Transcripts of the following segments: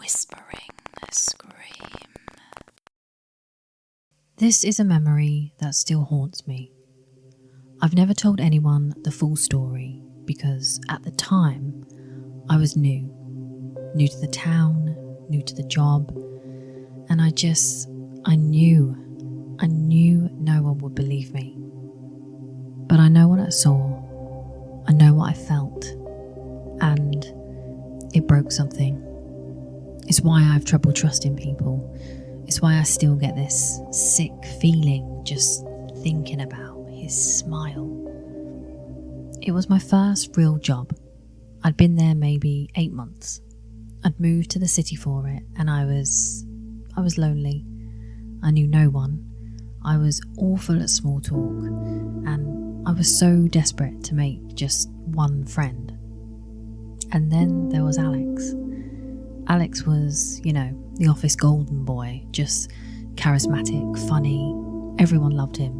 whispering scream. This is a memory that still haunts me. I've never told anyone the full story because at the time I was new to the town, new to the job, and I knew no one would believe me. But I know what I saw, I know what I felt, and it broke something. It's why I have trouble trusting people. It's why I still get this sick feeling just thinking about his smile. It was my first real job. I'd been there maybe 8 months. I'd moved to the city for it, and I was lonely. I knew no one. I was awful at small talk, and I was so desperate to make just one friend. And then there was Alex. Alex was, the office golden boy, just charismatic, funny, everyone loved him.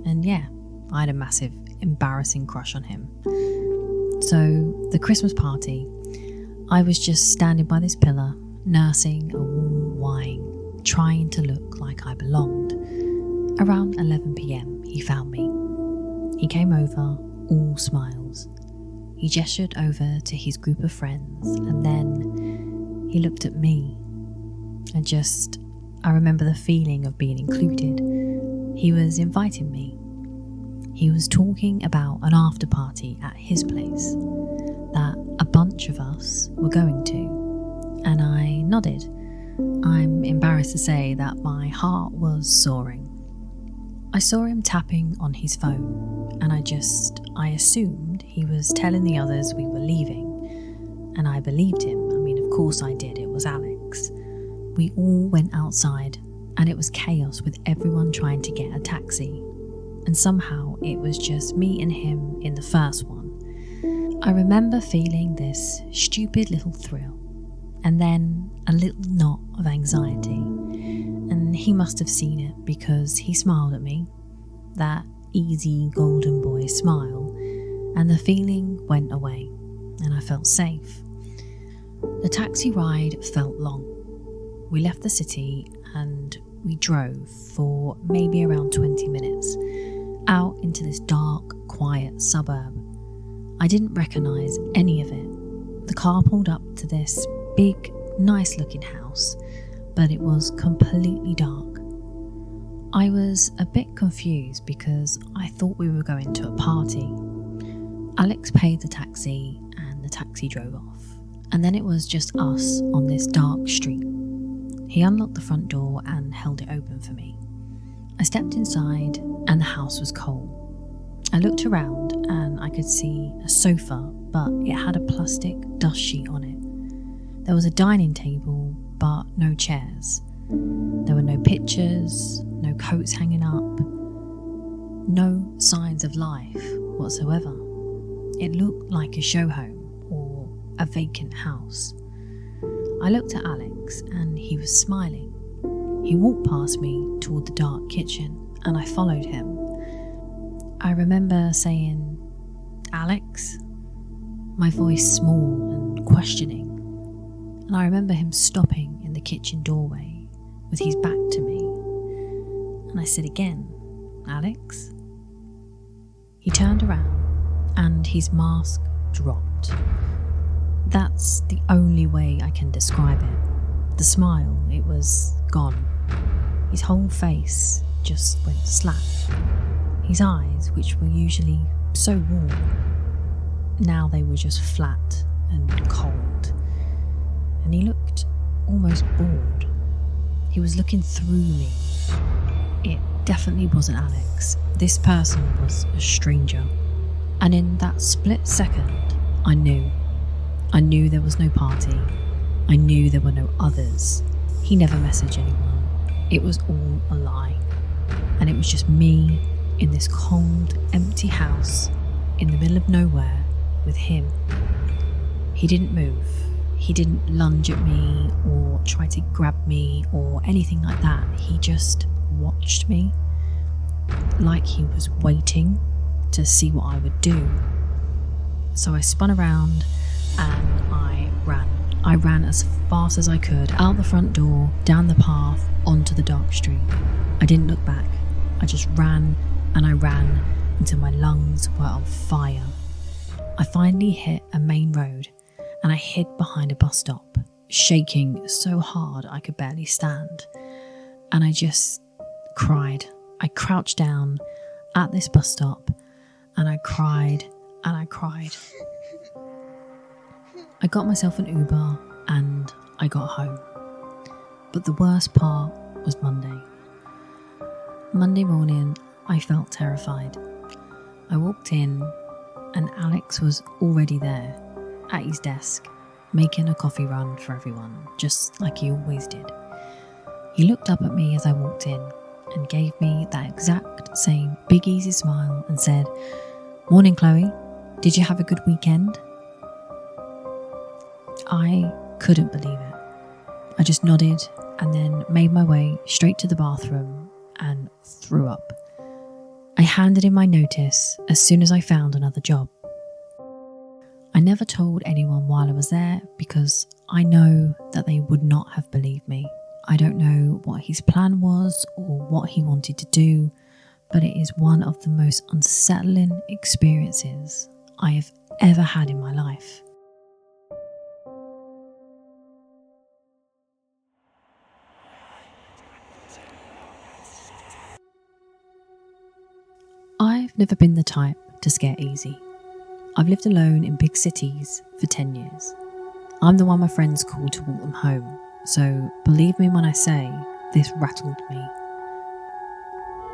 And yeah, I had a massive, embarrassing crush on him. So, the Christmas party, I was just standing by this pillar, nursing a warm wine, trying to look like I belonged. Around 11 p.m, he found me. He came over, all smiles. He gestured over to his group of friends, and then he looked at me. I remember the feeling of being included. He was inviting me. He was talking about an after party at his place that a bunch of us were going to, and I nodded. I'm embarrassed to say that my heart was soaring. I saw him tapping on his phone, and I assumed he was telling the others we were leaving, and I believed him. Of course I did, it was Alex. We all went outside, and it was chaos with everyone trying to get a taxi, and somehow it was just me and him in the first one. I remember feeling this stupid little thrill, and then a little knot of anxiety, and he must have seen it because he smiled at me, that easy golden boy smile, and the feeling went away, and I felt safe. The taxi ride felt long. We left the city and we drove for maybe around 20 minutes out into this dark, quiet suburb. I didn't recognise any of it. The car pulled up to this big, nice looking house, but it was completely dark. I was a bit confused because I thought we were going to a party. Alex paid the taxi and the taxi drove off. And then it was just us on this dark street. He unlocked the front door and held it open for me. I stepped inside and the house was cold. I looked around and I could see a sofa, but it had a plastic dust sheet on it. There was a dining table, but no chairs. There were no pictures, no coats hanging up, no signs of life whatsoever. It looked like a show home or a vacant house. I looked at Alex and he was smiling. He walked past me toward the dark kitchen and I followed him. I remember saying, "Alex?" My voice small and questioning. And I remember him stopping in the kitchen doorway with his back to me. And I said again, "Alex?" He turned around and his mask dropped. That's the only way I can describe it. The smile, it was gone. His whole face just went slack. His eyes, which were usually so warm, now they were just flat and cold. And he looked almost bored. He was looking through me. It definitely wasn't Alex. This person was a stranger. And in that split second, I knew there was no party. I knew there were no others. He never messaged anyone. It was all a lie. And it was just me in this cold, empty house in the middle of nowhere with him. He didn't move. He didn't lunge at me or try to grab me or anything like that. He just watched me like he was waiting to see what I would do. So I spun around and I ran I ran as fast as I could, out the front door, down the path, onto the dark street. I didn't look back. I just ran and I ran until my lungs were on fire. I finally hit a main road and I hid behind a bus stop, shaking so hard I could barely stand. And I just cried. I crouched down at this bus stop and I cried and I cried. I got myself an Uber and I got home. But the worst part was Monday. Monday morning, I felt terrified. I walked in and Alex was already there at his desk, making a coffee run for everyone, just like he always did. He looked up at me as I walked in and gave me that exact same big easy smile and said, "Morning, Chloe. Did you have a good weekend?" I couldn't believe it. I just nodded and then made my way straight to the bathroom and threw up. I handed in my notice as soon as I found another job. I never told anyone while I was there because I know that they would not have believed me. I don't know what his plan was or what he wanted to do, but it is one of the most unsettling experiences I have ever had in my life. I've never been the type to scare easy. I've lived alone in big cities for 10 years. I'm the one my friends call to walk them home, so believe me when I say this rattled me.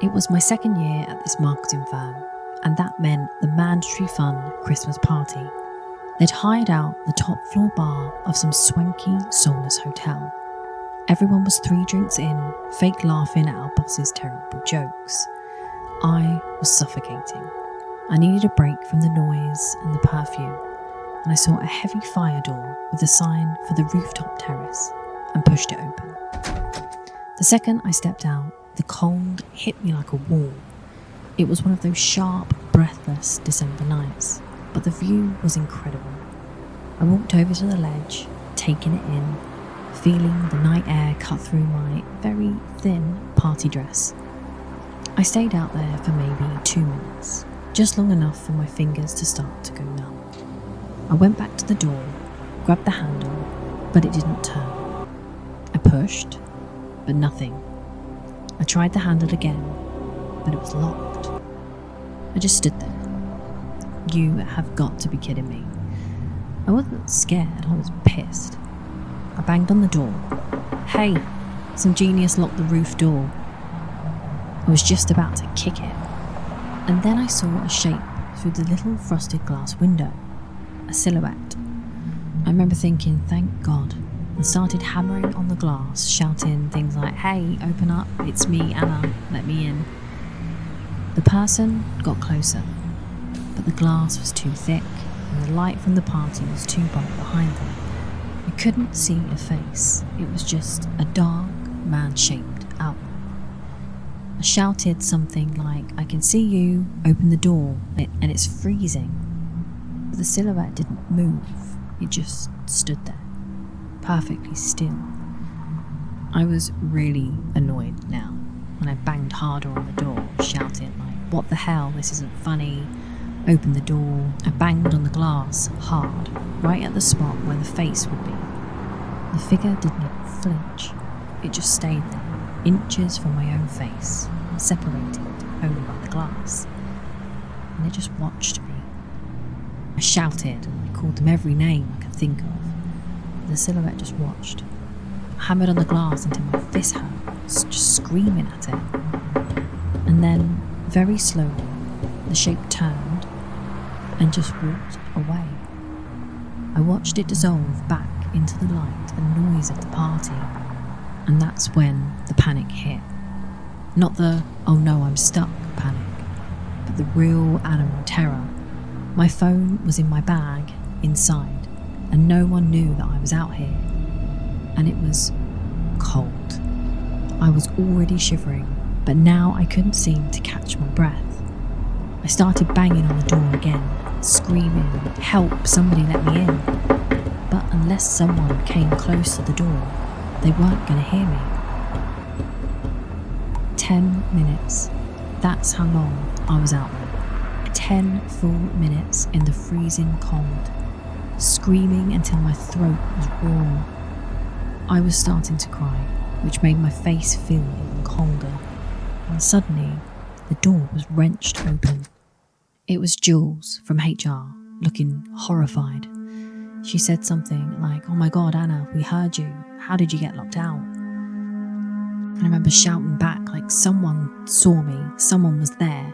It was my second year at this marketing firm, and that meant the mandatory fun Christmas party. They'd hired out the top floor bar of some swanky, soulless hotel. Everyone was 3 drinks in, fake laughing at our boss's terrible jokes. I was suffocating. I needed a break from the noise and the perfume, and I saw a heavy fire door with a sign for the rooftop terrace and pushed it open. The second I stepped out, the cold hit me like a wall. It was one of those sharp, breathless December nights, but the view was incredible. I walked over to the ledge, taking it in, feeling the night air cut through my very thin party dress. I stayed out there for maybe 2 minutes, just long enough for my fingers to start to go numb. I went back to the door, grabbed the handle, but it didn't turn. I pushed, but nothing. I tried the handle again, but it was locked. I just stood there. You have got to be kidding me. I wasn't scared, I was pissed. I banged on the door. "Hey, some genius locked the roof door." I was just about to kick it, and then I saw a shape through the little frosted glass window, a silhouette. I remember thinking, thank God, and started hammering on the glass, shouting things like, "Hey, open up, it's me, Anna, let me in." The person got closer, but the glass was too thick, and the light from the party was too bright behind them. I couldn't see a face, it was just a dark, man-shaped outline. I shouted something like, "I can see you, open the door," and it's freezing. But the silhouette didn't move, it just stood there, perfectly still. I was really annoyed now, and I banged harder on the door, shouting like, "What the hell, this isn't funny. Open the door." I banged on the glass, hard, right at the spot where the face would be. The figure didn't flinch, it just stayed there, inches from my own face, separated only by the glass, and it just watched me. I shouted and I called them every name I could think of. The silhouette just watched. I hammered on the glass until my fist hurt, just screaming at it. And then, very slowly, the shape turned and just walked away. I watched it dissolve back into the light and noise of the party. And that's when the panic hit. Not the, "oh no, I'm stuck" panic, but the real animal terror. My phone was in my bag, inside, and no one knew that I was out here. And it was cold. I was already shivering, but now I couldn't seem to catch my breath. I started banging on the door again, screaming, "Help, somebody let me in." but unless someone came close to the door, they weren't going to hear me. 10 minutes. That's how long I was out there. 10 full minutes in the freezing cold, screaming until my throat was raw. I was starting to cry, which made my face feel even colder, and suddenly the door was wrenched open. It was Jules from HR, looking horrified. She said something like, "Oh my God, Anna, we heard you. How did you get locked out?" And I remember shouting back like someone saw me, someone was there.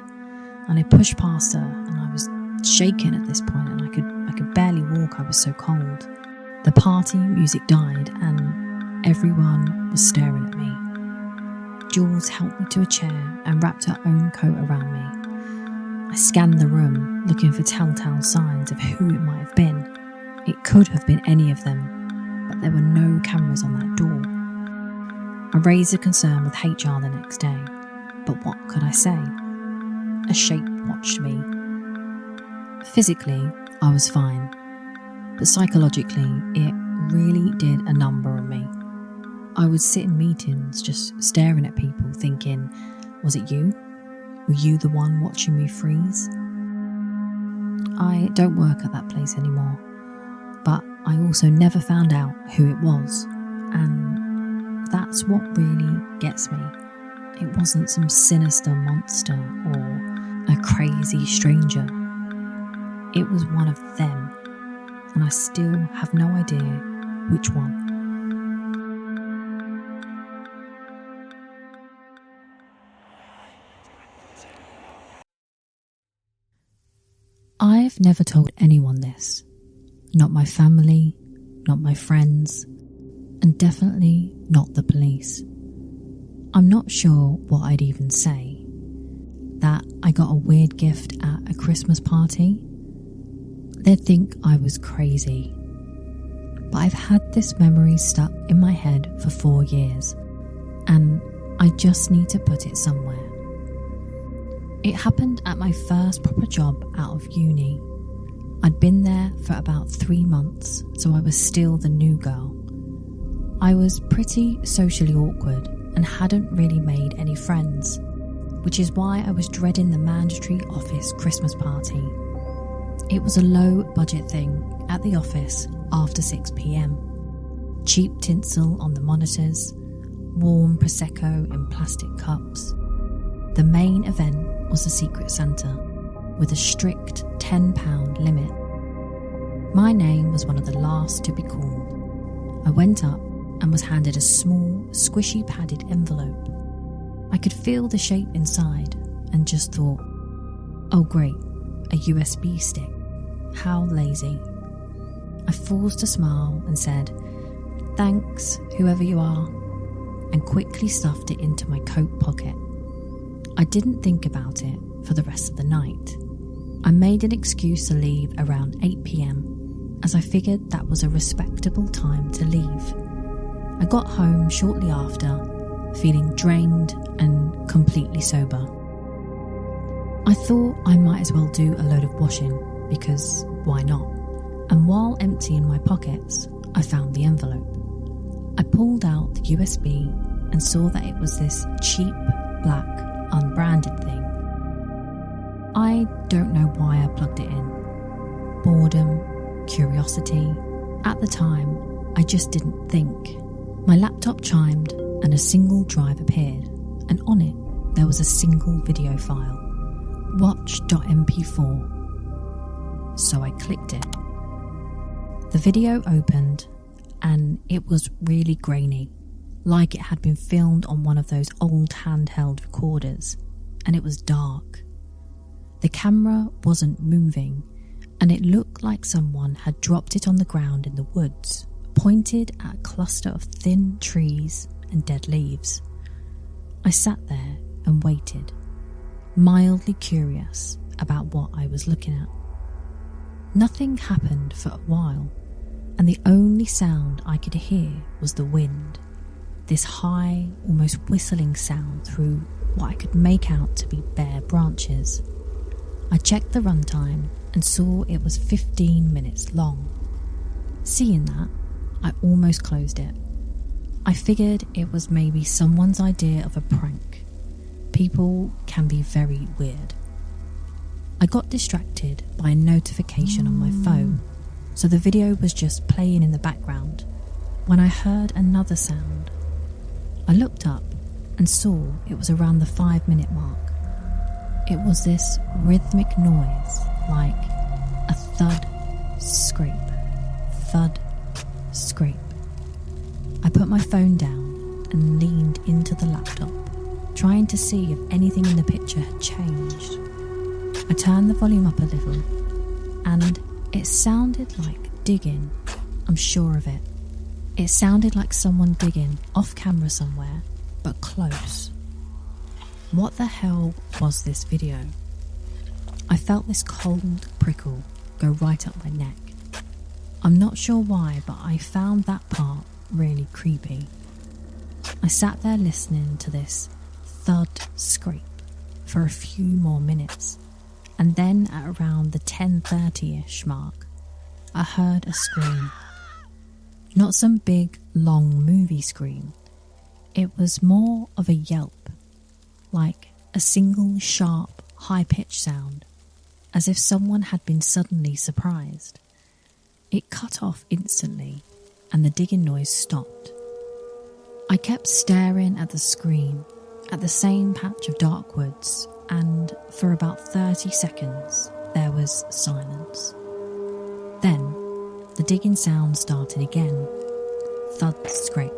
And I pushed past her, and I was shaking at this point, and I could barely walk, I was so cold. The party music died, and everyone was staring at me. Jules helped me to a chair and wrapped her own coat around me. I scanned the room, looking for telltale signs of who it might have been. It could have been any of them, but there were no cameras on that door. I raised a concern with HR the next day, but what could I say? A shape watched me. Physically, I was fine, but psychologically, it really did a number on me. I would sit in meetings just staring at people thinking, was it you? Were you the one watching me freeze? I don't work at that place anymore, but I also never found out who it was, and that's what really gets me. It wasn't some sinister monster or a crazy stranger. It was one of them, and I still have no idea which one. I've never told anyone this. Not my family, not my friends, and definitely not the police. I'm not sure what I'd even say. That I got a weird gift at a Christmas party? They'd think I was crazy. But I've had this memory stuck in my head for 4 years, and I just need to put it somewhere. It happened at my first proper job out of uni. I'd been there for about 3 months, so I was still the new girl. I was pretty socially awkward and hadn't really made any friends, which is why I was dreading the mandatory office Christmas party. It was a low budget thing at the office after 6 p.m. Cheap tinsel on the monitors, warm Prosecco in plastic cups. The main event was a Secret Santa with a strict £10 limit. My name was one of the last to be called. I went up and was handed a small, squishy padded envelope. I could feel the shape inside and just thought, oh great, a USB stick. How lazy. I forced a smile and said, thanks, whoever you are, and quickly stuffed it into my coat pocket. I didn't think about it for the rest of the night. I made an excuse to leave around 8 p.m, as I figured that was a respectable time to leave. I got home shortly after, feeling drained and completely sober. I thought I might as well do a load of washing, because why not? And while emptying my pockets, I found the envelope. I pulled out the USB and saw that it was this cheap, black, unbranded thing. I don't know why I plugged it in. Boredom, curiosity. At the time, I just didn't think. My laptop chimed and a single drive appeared, and on it there was a single video file, watch.mp4. So I clicked it. The video opened, and it was really grainy, like it had been filmed on one of those old handheld recorders, and it was dark. The camera wasn't moving, and it looked like someone had dropped it on the ground in the woods, pointed at a cluster of thin trees and dead leaves. I sat there and waited, mildly curious about what I was looking at. Nothing happened for a while, and the only sound I could hear was the wind, this high, almost whistling sound through what I could make out to be bare branches. I checked the runtime and saw it was 15 minutes long. Seeing that, I almost closed it. I figured it was maybe someone's idea of a prank. People can be very weird. I got distracted by a notification on my phone, so the video was just playing in the background when I heard another sound. I looked up and saw it was around the 5-minute mark. It was this rhythmic noise, like a thud, scrape, thud, scrape. I put my phone down and leaned into the laptop, trying to see if anything in the picture had changed. I turned the volume up a little, and it sounded like digging. I'm sure of it. It sounded like someone digging off camera somewhere, but close. What the hell was this video? I felt this cold prickle go right up my neck. I'm not sure why, but I found that part really creepy. I sat there listening to this thud scrape for a few more minutes, and then at around the 10:30ish mark, I heard a scream. Not some big, long movie scream. It was more of a yelp, like a single sharp, high-pitched sound, as if someone had been suddenly surprised. It cut off instantly, and the digging noise stopped. I kept staring at the screen, at the same patch of dark woods, and for about 30 seconds there was silence. Then the digging sound started again. Thud scrape,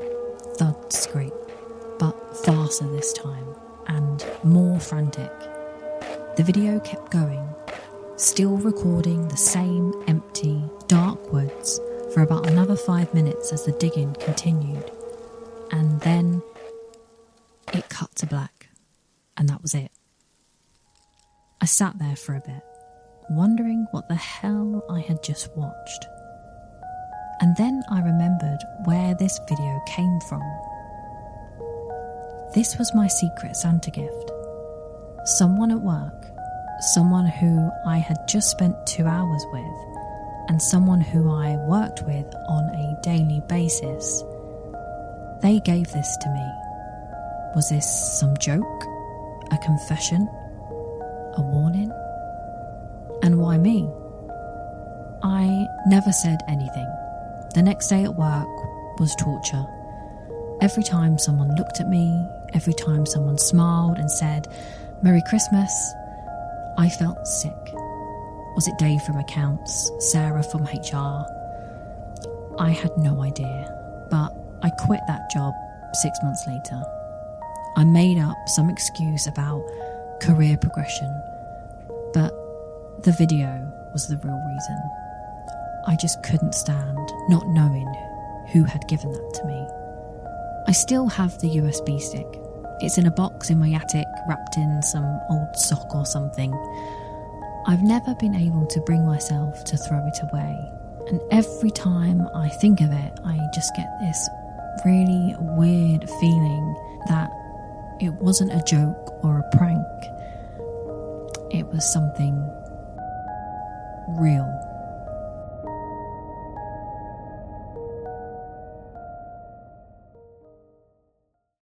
but faster this time, and more frantic. The video kept going, still recording the same empty, dark woods for about another 5 minutes as the digging continued. And then it cut to black, and that was it. I sat there for a bit, wondering what the hell I had just watched. And then I remembered where this video came from. This was my secret Santa gift. Someone at work, someone who I had just spent 2 hours with, and someone who I worked with on a daily basis. They gave this to me. Was this some joke? A confession? A warning? And why me? I never said anything. The next day at work was torture. Every time someone looked at me, every time someone smiled and said, "Merry Christmas," I felt sick. Was it Dave from accounts? Sarah from HR? I had no idea, but I quit that job 6 months later. I made up some excuse about career progression, but the video was the real reason. I just couldn't stand not knowing who had given that to me. I still have the USB stick. It's in a box in my attic, wrapped in some old sock or something. I've never been able to bring myself to throw it away, and every time I think of it, I just get this really weird feeling that it wasn't a joke or a prank. It was something real.